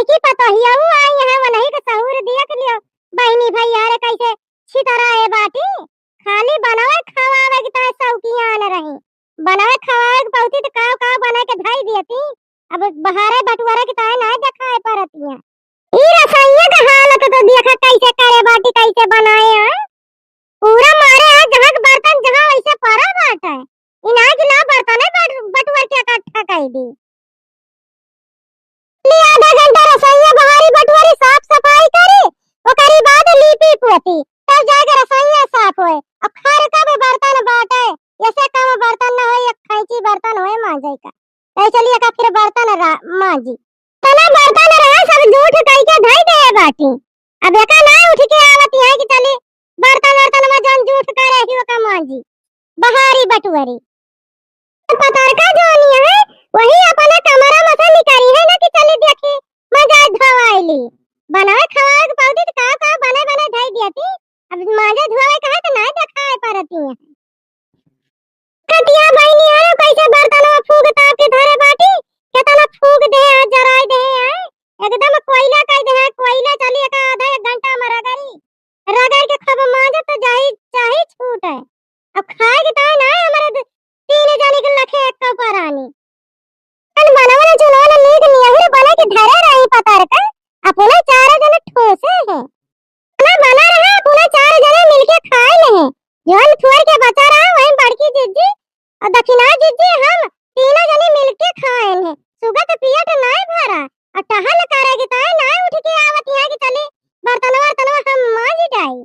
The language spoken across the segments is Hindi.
की पतोहिया आई है वो नहीं के सहूर दिया के लियो बहनी भाई यार कैसे छितरा है बाटी खाली बनावे खवावे की ताय सौकियां न रही बनावे खवावे के पौती तो काव काव बना के धाई देती अब बहारे बटुआरा की ताय ना देखाए परतिया ई रसोइया का हालत तो देखा कैसे करे बाटी कैसे बनाए हैं पूरा मारे है जहां के बर्तन जहां वैसे पड़ा बाटा है इनाज ना बर्तन है बटुआ के इकट्ठा कर दी आधा घंटा रसोइया बहारी बटुआरी साफ सफाई करे ओकरी बाद लीपी पोती तब जाके रसोइया साफ होए अब खैर कब बर्तन बाटे ऐसे कम बर्तन न होए एक खैची बर्तन होए मांजे का ए चलिए का फिर बर्तन मांजी तना बर्तन रहा सब जूठ कई के धई दे बाटी अब एका ना उठ के आवत है कि चली बर्तन में जन जूठ करे ही ओका मांजी बहारी बटुआरी पतार का जोनी है वही अपने कमरा में से निकली है ना कि चली देखी मजा धवाईली बनावे खवाए के पौधी तो का बने बने धई देती अब मांजे धोए कहे तो ना देखाए परती है कटिया बहनी आरो कैसे बर्तन में फूक ताप के धरे बाटी केतना फूक दे जराय दे है एकदम कोयला कह दे है कोयला चली का आधा एक घंटा में रगड़ के खब मांजे तो जाई चाहे छूट है अब खाए के ता ना हमारे तीन जाने के लखे एक का परानी अन बनावले चलोला लीक निहर बना के धरे रही पतार का अपने चार जने ठोसे हैं ना बना रहा अपने चार जने मिलके खाए नहीं जोन थोड़ के बचा रहा वही बड़की जिज्जी और दक्षिणा जिज्जी हम तीनों जने मिलके खाए हैं सुगत पियट नाय भरा और टहल करेगी ताय नाय उठ के आवत यहां की चली बर्तन हम मांज जाई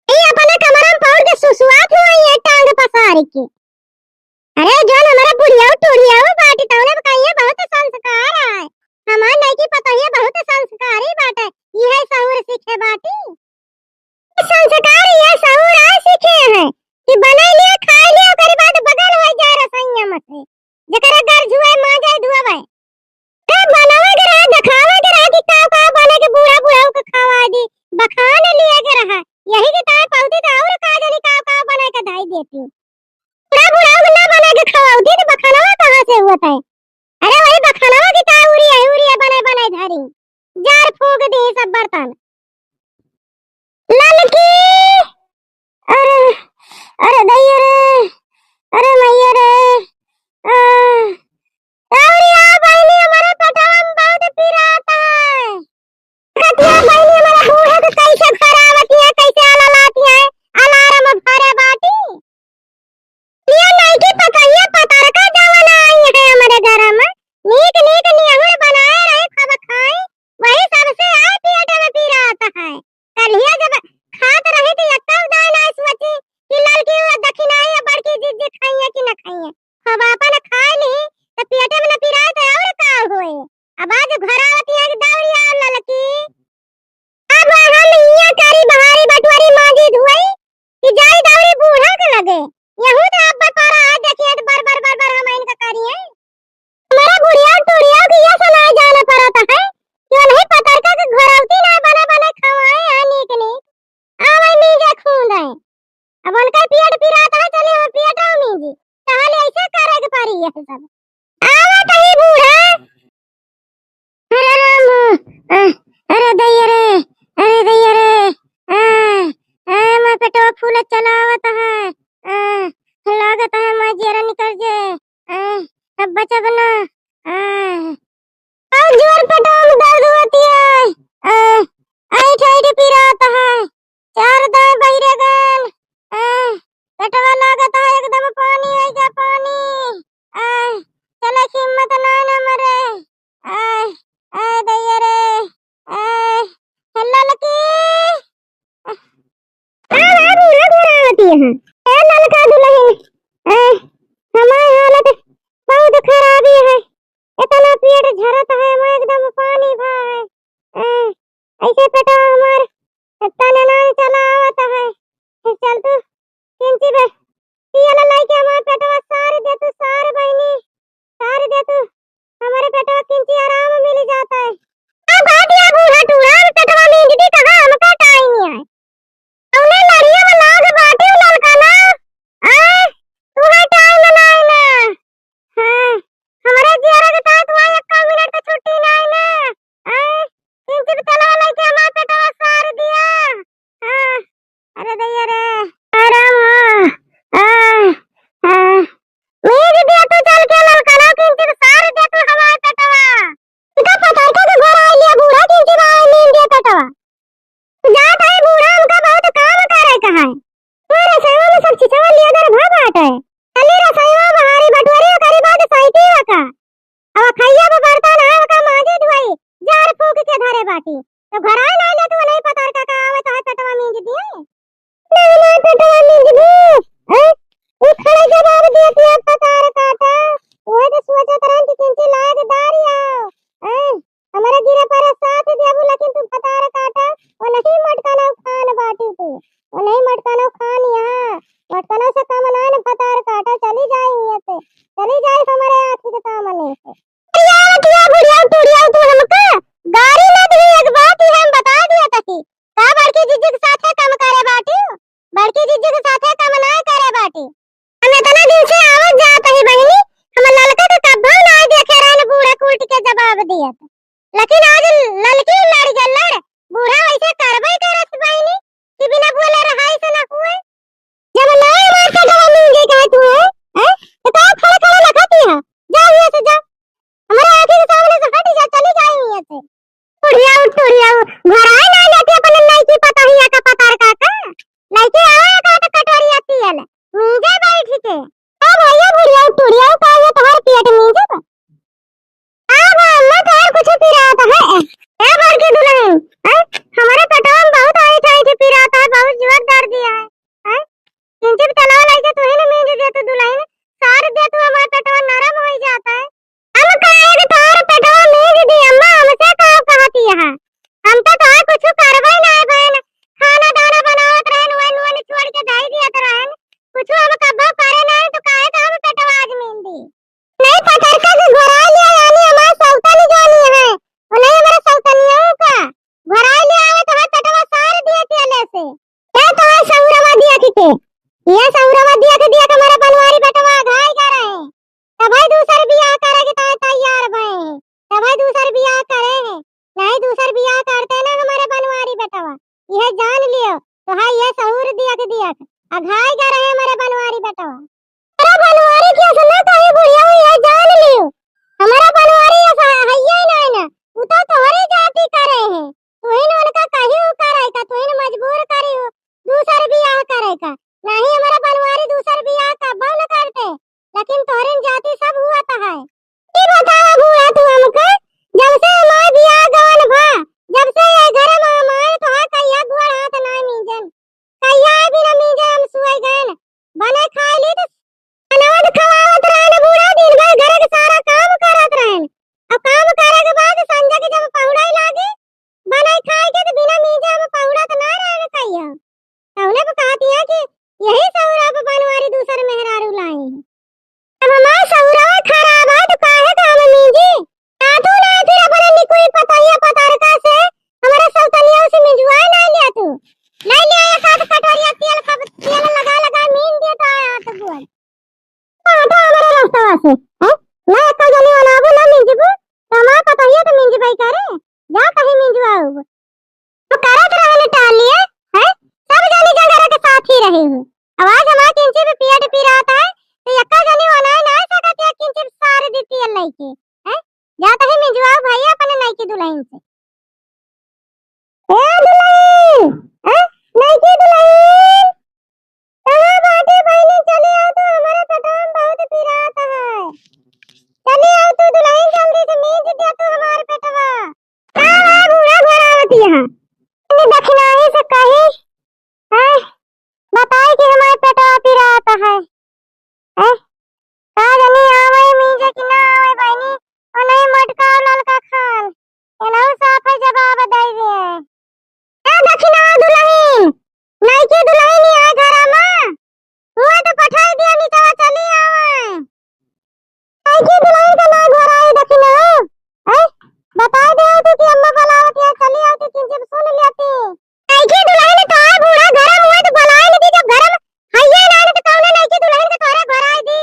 ये अपने कमरा में पौड़ के सुसुआत हुई है टांग पसार की अरे जोन हमारा बुढ़िया टूढ़िया बाटी तौने बताइए बहुत संस्कार है हमार नहीं की पता है बहुत संस्कारी बात है ये है सहूर सीखे बाटी संस्कार ये सहूर आ सीखे हैं कि बना लिया खा लिया ओकरी बाद बगल हो जाए रसोइया में से जकरा घर जुए मां जाए धुआवे ए बनावे के रहा दिखावे के रहा कि का बने के बूढ़ा बूढ़ा को खवा दी बखान लिए के रहा यही के ताय पौती तो और का जनी का बना के धाई देती बुढ़ा ना बना के खवाऊती तो बखानवा कहां से हुआ था अरे वही बखानवा की ताउरी बने धारी जार फूक दी सब बर्तन ललकी अरे अरे दैया रे अरे मैया रे ताउरी आ बहनी हमारे पेटवा में बहुत पीड़ा आता है कटिया बहनी हमारा बूढ़ा को कैसे खराबती है कैसे लाती है अलार्म भरे बाटी ये नहीं की पता ये पतार का जमाना आई है हमारे घर में नीक निहुर बनाए रहे खब खाए वही सबसे आए पेट में पीड़ा आता है कलिया जब खात रही थी एक दाई ना सोची कि लड़की दक्षिणा या बड़की जिज्जी खाइए कि न खाइए खब अपन खाए नहीं तो पेट में न पीड़ा तो और का होए अब आज घर आवती है दौड़ी आ लड़की अब हम ये करी बहारी बटवारी मांजी धुई कि जाई दौड़ी बूढ़ा के लगे यहू तो अब पारा आ देखिए तो बर हम इनका करिए मेरा बुढ़िया टूढ़िया की ये सुनाई जाना पड़ता है क्यों नहीं पता का घरौती ना बना खवाए है नीक आवे मीजे खून है अब उनका पेट पिराता है चले वो पेट आओ मीजी ताले ऐसे करे के पारी है सब आवे कहीं बूढ़ा अरे राम अरे दैया रे मैं पेटवा फूल चलावत है लागत है मैं जरा निकल जाए अब बचा बना और जोर पेटवा में दर्द होती है ऐठ पीराता है चार दाएं बहिरे गन पेटवा लागत है एकदम पानी है जा पानी चले हिम्मत ना मरे दैया रे ललकी होती है ललका दुल्हन हमारी हालत बहुत खराबी है इतना पेट झरत है मैं एकदम पानी भा है ऐसे पेटा हमार तने ना चला आवत है चल तू किंची बे पियला लाइके हमार पेटवा सार बहनी सार दे तू हमारे पेटवा किंची आराम मिल जाता है अब घाटिया बूढ़ा टूढ़ा पेटवा में इंजदी कहां हमका टाइम है औने लड़िया में लाग बाटे ललका ना तू है टाइम ना हां हमारे जियारा के साथ वहां 1 मिनट तो छुट्टी ना अरे दैया रे आराम हो मीज दिया तू चल के ललकना किंचित सार दे तू हमारे पेटवा इका पता है कि घर आ लिया बूढ़ा किंचित आए नींद दे पेटवा जात है बूढ़ा उनका बहुत काम करे कहां है तू रसोई में सब चीजें लिया कर भा बाट है चली रसोई में बहारी बटवरी करी बात सही का अब खैया में बर्तन है का माजे धोई जार फूक के धरे बाटी तो घर आए ना ले तू नहीं पता का आवे तो पेटवा मीज दिए नहीं पेटवा मीज दे उखड़े जवाब देती है पतार काटा वो तो सोचा तरह की किंची लाग दारिया हमारे गिरे पर साथ देबू लेकिन तू पतार काटा वो नहीं मटकाना खान बाटी तू वो नहीं मटकाना खान यहां मटकाना से काम ना न पतार काटा चली जाए यहां से चली जाए हमारे आंखी के सामने से क्या बुढ़िया तू हमका गाड़ी ना दी एक बात ही हम बता दिया तकी का बड़की जीजी के साथ काम करे बाटी बड़की जीजी के साथ काम ना करे बाटी हम इतना दिन से आवत जात ही बहनी हम ललका के कब्बा ना देखे रहन बूढ़ा कुल्ट के जवाब दिया लेकिन आज ललकी लड़ गल लड़ बूढ़ा वैसे करबई करत बहनी कि बिना बोले रहाई से ना हुए जब नए मार के डरा मिल गई तू है तो का खड़ा खड़ा लगाती है जा यहां से जा हमारे आंखों के सामने से हट जा चली जाए यहां से बुढ़िया घर आए ना लेते अपन नहीं की पता ही का पतार काका नहीं के आवे का तो कटोरी आती है मीजे बैठ के ओ भैया बुढ़िया का ये तोहर पेट मीजे पर मैं तो और कुछ पी रहा था है भर के दुल्हन हमारे पेटवा में बहुत आई थे पी रहा था बहुत जोरदार दिया है किंचित तलाव लाके तू ही ने मीज दे तो दुल्हन सार दे तू हमारा पेटवा नरम हो जाता है हम कहे कि तोहर पेटवा मीज दी अम्मा हमसे का कहती है हम तो तोहर कुछ करबई ना बहन खाना दाना बनावत रहन वन छोड़ के दाई दिया तो रहन कुछ हम कब्बा करे ना तो काहे का हम पेटवा आज मीन दी नहीं पतर का घरा लिया यानी हमारा सौतनी जानी है और नहीं हमारा सौतनियों का घरा लिया आवे तो पेटवा सार दिए तेले से क्या तो है सौरवा दिया के ये सौरवा दिया के हमारा बनवारी बेटवा घाय कर रहे हैं तब भाई दूसर बियाह करेगी तो तैयार भए तब भाई दूसर बियाह करे हैं नहीं दूसर बियाह करते ना हमारे बनवारी बेटवा यह जान लियो तो हां ये सौर दिया घाय कर रहे हमारे बनवारी बेटवा अरे बनवारी क्या सुना तो ये बुढ़िया ये जान लियो हमारा बनवारी ऐसा है ही नहीं ना वो तो तुम्हारी जाति करे हैं तू ही उनका कहीं करे का तू ही मजबूर करी हो दूसर बियाह करे का नहीं हमारा बनवारी दूसर बियाह का बन करते लेकिन तोहरी जाति सब हुआ तो है की बतावा बुआ तू हमका जब से हमार बियाह गवन भा जब से ये घर में हमार तो है कहिया गुड़ हाथ ना मीजन कहिया भी ना मीजन हम सुई गए बने खाई ली तो अनाज खवावत रहन बूढ़ा दिन भर घर के सारा काम करत रहन अब काम करे के बाद संजय के जब पहुड़ाई लागी बनाई खाए के तो बिना मीजे हम पहुड़ा तो ना रहन कहिया तौने को कहती है कि यही सौरा पे बनवारी दूसर मेहरारू लाई अब हमार सौरा खराब है तो काहे का हम मीजे आतू ना फिर अपन कोई पताया पतार का से हमारा सौतनिया से मिजवा ना लिया तू नहीं लिया साथ कटोरिया तेल लगा मीन देता है तो बोल आटा हमारे रास्ता से हैं मैं एक जनी बनाबो ना मिंजबो तमा पता है तो मिंज भाई करे जा कहीं मिंजवाओ तो करत रहने टाल लिए हैं सब जनी जगह के साथ ही रहे हो आवाज हमारा किंची पे पेट पी रहा था तो यक्का जनी वाला ना सकत है किंची सारे देती है लई के हैं जा कहीं मिंजवाओ भाई अपने नई की दुल्हन से ए दुल्हन हैं नई की दुल्हन कहां बाटे बहनी चले आओ तो हमारा पेटवा बहुत पी रहा था चले आओ तो दुल्हन जल्दी से मीज दे तो हमारे पेटवा हां बूढ़ा घर आवत यहां ने दक्षिणाई से कही हैं बताई कि हमारे पेटवा पी रहा था है हैं का जनी आवे मीज कि ना आवे बहनी और नहीं मटका ललका खान एनहु साफ है जवाब दे दे ए दक्षिणा दुल्हन नहीं की दुल्हन आ घर में हुआ तो पठाई दिया नहीं तो चली आवे नहीं की दुल्हन का ना घर आई दक्षिणा हैं बता दे तो कि अम्मा बुलावत है चली आती किंचित सुन लेती नहीं की दुल्हन का बूढ़ा घर में तो बुलाए नहीं जब घर में हइया ना तो कौन नहीं की दुल्हन के तोरे घर आई दी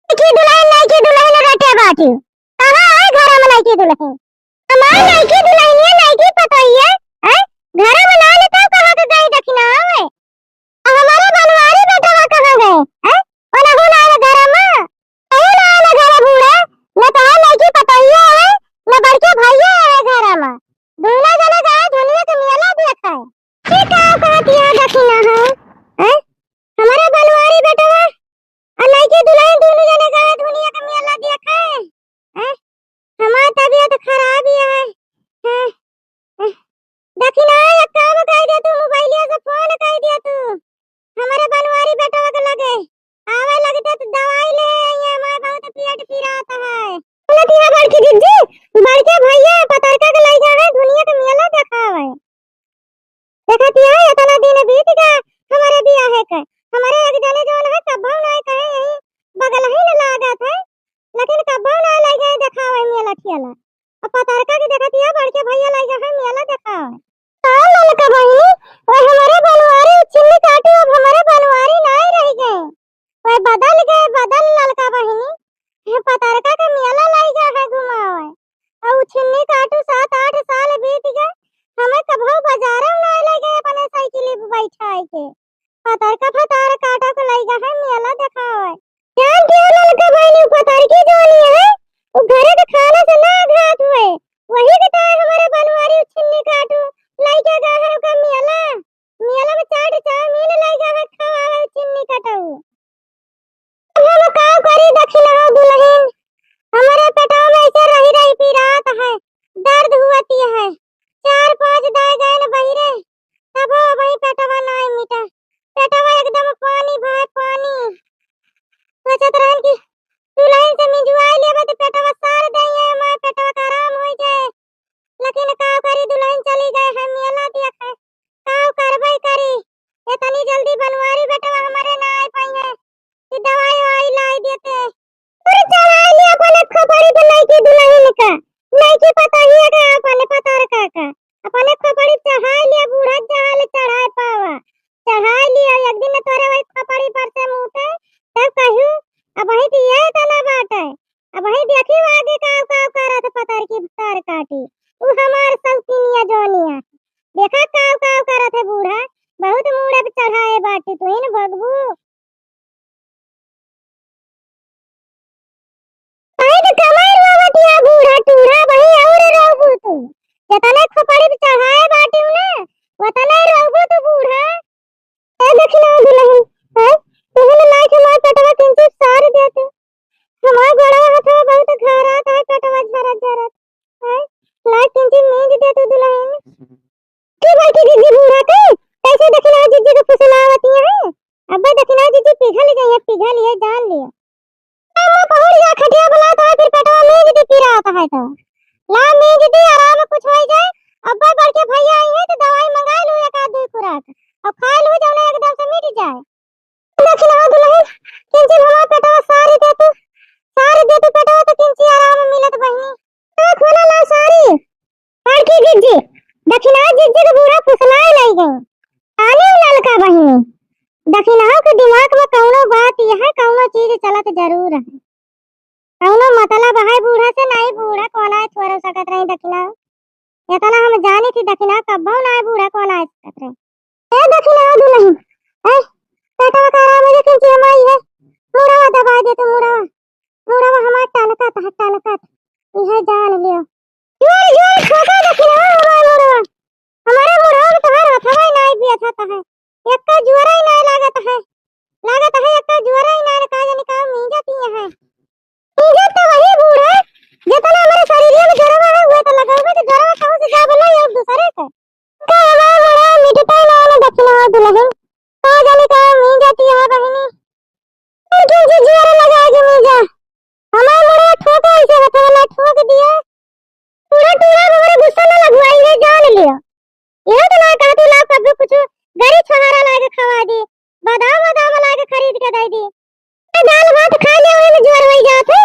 नहीं की दुल्हन रटे बाटी कहां है घर में नहीं की दुल्हन हमार नहीं की दुल्हन है नहीं की पता ही है हैं घर में ना ले तो कहां के गई दक्षिणा आवे बड़की दीदी बड़के भैया पतरका के लइका है दुनिया के मेला देखावे देखती है इतना दिन बीत गया हमारे बियाह है के हमारे एक जने जोन है कब्बो नहीं कहे यही बगल ही न लागत है लेकिन कब्बो ना लगे देखावे मेला ठेला अब पतरका के देखती है बड़के भैया लइका है मेला देखावे हां ललका बहिनी और हमारे बनवारी चिल्ली काटी अब हमारे बनवारी नहीं रह गए ओए बदल गए बदल ललका बहिनी ये पतरका के मेला लइका है घुमावे और चिल्ली काटू 7-8 साल बीत गए हमें कभो बाजारों ना ले गए अपने साइकिल पे बैठाई के पतर काटा को लइका है मेला देखावे जान के ललका बहिनी पतर की जोनी है वो घरे के खाना से ना घात हुए वही के तार हमारे बनवारी चिन्नी काटू लइका गा है का मेला मेला में चाट चाउमीन लइका है खावा चिन्नी काटू हम का करी दक्षिणा दुल्हन हमारे पेटवा में ऐसे रही रही पी रात है दर्द हुआती है 4-5 दाए गए न बहिरे तब वही पेटवा नहीं मिटा पेटवा एकदम पानी भाई पानी सोचत रहन की दुल्हन से मिजवाई लेबे तो पेटवा सार दइए मैं पेटवा का आराम हो जाए लेकिन का करी दुल्हन चली गए है मेला देखे का करबे करी इतनी जल्दी बनवारी बेटवा हमारे ना आई पाएंगे कि दवाई वाई लाई देते अरे चढ़ा लिया अपने खोपड़ी पे लइकी दुल्हन का लइकी पता ही है का अपने पतरका का अपने खोपड़ी चढ़ा लिया बूढ़ा जहाल चढ़ाए पावा चढ़ा लिया एक दिन तोरे वही खोपड़ी पर से मुते तब कहू अब वही दिए तना बाटे अब वही देखी आगे काव करत पतर की तार काटी तू हमार सौतीनिया जोनिया देखा काव करत है बूढ़ा बहुत मुड़े पे चढ़ाए बाटे तू इन भगबू तो कमाई बाबतिया बूढ़ा टूरा वही और रहबू तू जतने खोपड़ी पे चढ़ाए बाटी ना वतने रहबू तू बूढ़ा ए देखना दुल्हन है तुमने लाइक हमार पेटवा किंचित सार देते हमार गोड़वा हाथवा बहुत घरात है पेटवा झरत है लाइक किंचित मींज दे तू दुल्हन की बाकी दीदी बूढ़ा के कैसे देखना जीजी को फुसलावती है अब्बा देखना जीजी पिघल ये जान लिया मैं पहुंच गया खटिया बुला तो फिर पेटवा मींज दी पी रहा था तो ला मींज दी आराम कुछ हो जाए अब्बा बड़के भैया आई है तो दवाई मंगा लूं एक आध दो खुराक अब खा लूं जौन एकदम से मिट जाए देखना दुल्हन किंची हमार पेटवा सारी दे तू पेटवा तो किंची आराम मिलत बहिनी तो खोला ला सारी बड़की जिज्जी देखना जिज्जी के पूरा फुसलाए लई गई आने ललका बहिनी देखना के दिमाग में कौनो बात यह है कौनो चीज चलत जरूर है कौनो मतलब है बूढ़ा से नहीं बूढ़ा कौन है छोड़ सकत नहीं देखना इतना हम जानी थी देखना कब्बो ना बूढ़ा कौन है सकत रहे ए देखना दुल्हन ए पेटवा का आराम है किंची हमारी है मुड़वा दबा दे तो मुड़वा हमार टनका यह जान लियो जोर छोटा देखना हमारे मुड़वा तुम्हारा हथवा नहीं भी अच्छा है एक का जुआरा ही नहीं लागत है एक का जुआरा ही नहीं का जाने का मींजती है मींजा तो वही बूढ़ा जितना हमारे शरीर में जरवा है वो तो लगाओगे तो जरवा कहां से जा बोला एक दूसरे को का हमारा बड़ा मिटता ना ना दक्षिणा दुल्हन का जाने का मींजती है बहनी और क्यों जी जुआरा लगाएगी मींजा हमारा बड़ा ठोका ऐसे हथवा ठोक दिया पूरा हमारे गुस्सा ना लगवाई है जान लियो ये तो ना कहा तू ला कभी कुछ गरी छोहारा लाके खवा दी बादाम लाके खरीद के दे दी दाल भात खा ले में ज्वर हो जात है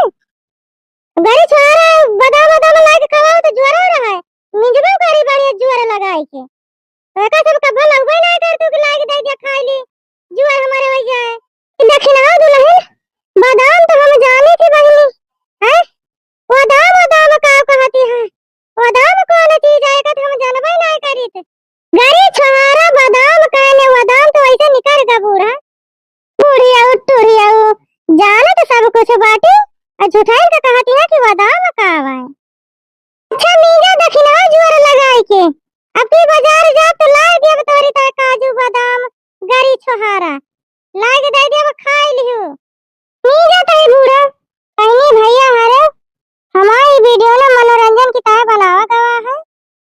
गरी छोहारा बादाम लाके खवाओ तो ज्वर हो रहा है मिंजबे गरी बड़ी ज्वर लगाई के एका सब कब लगबे ना कर तू के लाके दे दे खा ली ज्वर हमारे हो जाए देखना दुल्हन बादाम तो हम जाने थी बहनी है बादाम का कहती है बादाम कौन चीज है का हम जानबे ना करी थे गरी छोहारा बादाम कहने बादाम तो ऐसे निकल गा बूढ़ा टूरी आओ जाना तो सब कुछ बाटी और झूठाई का कहती है कि बादाम का आवा है अच्छा मीजा दक्षिणा जोर लगाई के अब की बाजार जा तो लाई देब तोरी ता काजू बादाम गरी छोहारा लाई के दे देब खाई लियो मीजा तई बूढ़ा कहनी भैया हरे हमारी वीडियो ना मनोरंजन की तरह बनावा गवा है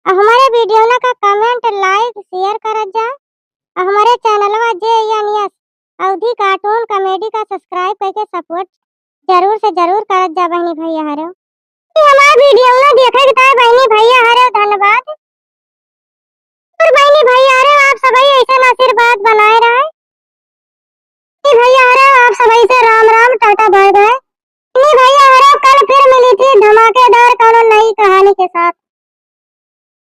हमारे वीडियो ना का कमेंट लाइक शेयर कर जा हमारे चैनलवा जे यानी अवधि कार्टून कॉमेडी का सब्सक्राइब करके सपोर्ट जरूर से जरूर कर जा बहनी भैया हरे। हमारा वीडियो ना देखे के ताए बहनी भैया हरे धन्यवाद। और बहनी भैया हरे आप सभी ऐसा आशीर्वाद बनाए रहे। भैया हरे आप सभी से Ram Ram tata bye bye. भैया हरे कल फिर मिली थी धमाकेदार